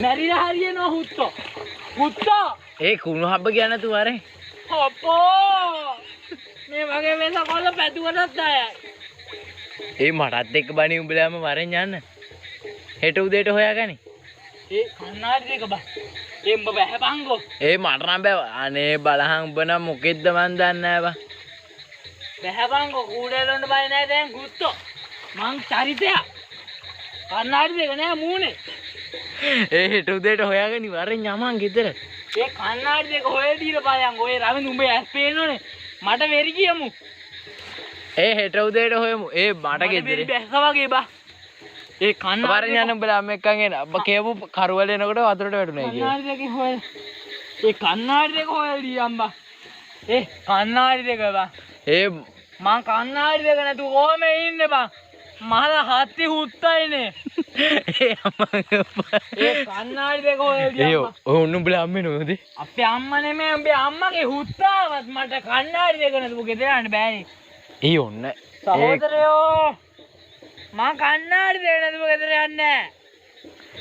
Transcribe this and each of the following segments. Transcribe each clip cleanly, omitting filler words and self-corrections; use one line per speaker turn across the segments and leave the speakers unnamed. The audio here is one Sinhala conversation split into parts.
මැරිලා හරියනවා හුත්තෝ. හුත්තෝ.
ඒ කුණු හබ්බ කියන තු අර.
අපෝ. මේ වගේ වෙස කොල්ල පැදුවටත් ආයයි.
ඒ මටත් එක්ක බණි උඹලාම වරෙන් යන්න. හෙට උදේට හොයාගනි.
ඒ කන්නාඩි දෙක බා. ඒ උඹ බැහැපන්කෝ.
ඒ මට නම් බෑ. අනේ බලහන් උඹ නම් මොකෙද්ද මන් දන්නේ නෑ බා.
බැහැපන්කෝ කූඩේලොන්ට බය නෑ දැන් හුත්තෝ. මං චරිතයක්. කන්නාඩි දෙක නෑ මූනේ.
ඒ හෙට උදේට හොයාගනි වරෙන් යමන් ගෙදර.
ඒ කන්නාඩි දෙක හොයලා දීලා බලයන්. ඔය රවිඳ උඹ ඇස් පේනෝනේ. මට වෙරි කියමු.
ඒ හෙට උදේට හොයමු. ඒ මට ගෙදර.
බැස්ස වගේ බා. ඒ කන්නාඩි
වරෙන් යන්න උඹලා එක්කන් එන. අබ්බ කියපු කරවල එනකොට වතුරට වැටුනේ කියලා.
කන්නාඩි දෙක හොයලා. ඒ කන්නාඩි දෙක හොයලා දීයන් බා. ඒ කන්නාඩි දෙක බා.
ඒ
මං කන්නාඩි දෙක නැතුව කොහොම ඉන්නේ බං? මහල හත්ති හුත්තයිනේ.
ඒ අම්මා
ඒ කන්නාඩි දෙක හොයලා දීයන් බා.
ඔය උන් උඹලා අම්මේ නෝද?
අපේ අම්මා නෙමෙයි උඹේ අම්මගේ හුත්තාවත් මට කන්නාඩි දෙක නැතුව ගෙදර යන්න බෑනේ.
ඒ ඔන්න
සහෝදරයෝ මං කන්නාඩි දෙක නැතුව ගෙදර යන්නේ නැහැ.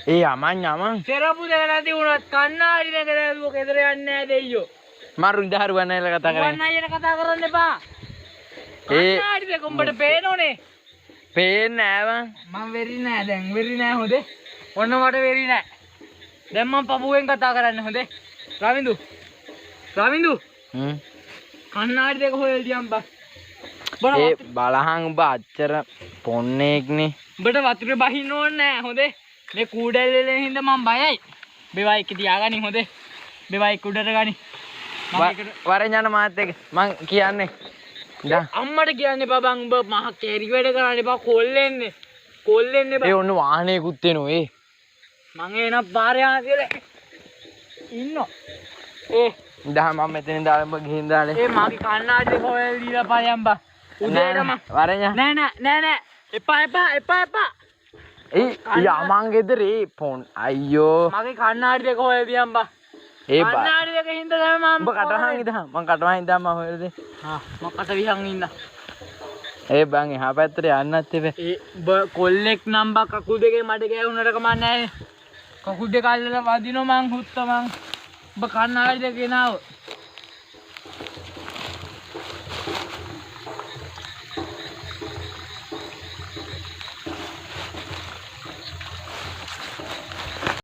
ඒ යමන්
සෙරපු දෙක නැති වුණත් කන්නාඩි දෙක නැතුව ගෙදර යන්නේ නැහැ දෙයියෝ.
මරු ඉදහරුවන් අයලා කතා කරන්නේ.
වන් අයියට කතා කරන්න එපා. කන්නාඩි දෙක උඹට පේනෝනේ.
පේන්නේ නෑ
මං වෙරි නෑ දැන් වෙරි නෑ හොඳේ. ඔන්න මට වෙරි නෑ. දැන් මං පපුවෙන් කතා කරන්න හොඳේ. රවිඳු කන්නාඩි දෙක හොයලා දියම් බා.
ඒ බලහන් උඹ අච්චර පොන්නේක්නේ.
උඹට වතුරේ බහින්න ඕනේ නෑ හොඳේ. මේ කූඩැල්ලේ හින්දා මං බයයි. බෙවා එක තියාගනි හොඳේ. බෙවා එක උඩට ගනි.
වරෙන් යන මාත් එක්ක මං කියන්නේ.
අම්මට කියන්න එපා බං උඹ මහ කැරි වැඩ කරන්න එපා කොල්ලෙන්නේ. කොල්ලෙන්නේ බං.
ඒ ඔන්න වාහනේකුත් එනවා ඒ.
මං එන පාරේ ආ කියලා ඉන්නෝ. ඒ
ඉඳහම මම මෙතනින් දාලා උඹ ගිහින් දාලා.
ඒ මාගේ කන්නාඩි දෙක හොයලා දීලා පායම් බා. උදේට මං
වරෙන් යන්න.
නෑ. එපා.
ඒ යමන් ගෙදර ඒ ෆෝන් අයියෝ.
මගේ කන්නාඩි දෙක හොයලා දියම් බා.
ඒ
කන්නාඩි දෙක හින්දා තමයි මම
උඹ කටවහන් ඉඳහම මං කටවහන් ඉඳහම මම හොයලා දෙන්න.
මම කට විහන් ඉන්න.
ඒ බං එහා පැත්තට යන්නත් එපේ.
ඒ උඹ කොල්ලෙක් නම් බා කකුල් දෙකේ මඩ ගෑවුනට කමක් නැහැ. කකුල් දෙක අල්ලලා වදිනවා මං හුත්ත මං. උඹ කන්නාඩි දෙක ගෙනාව.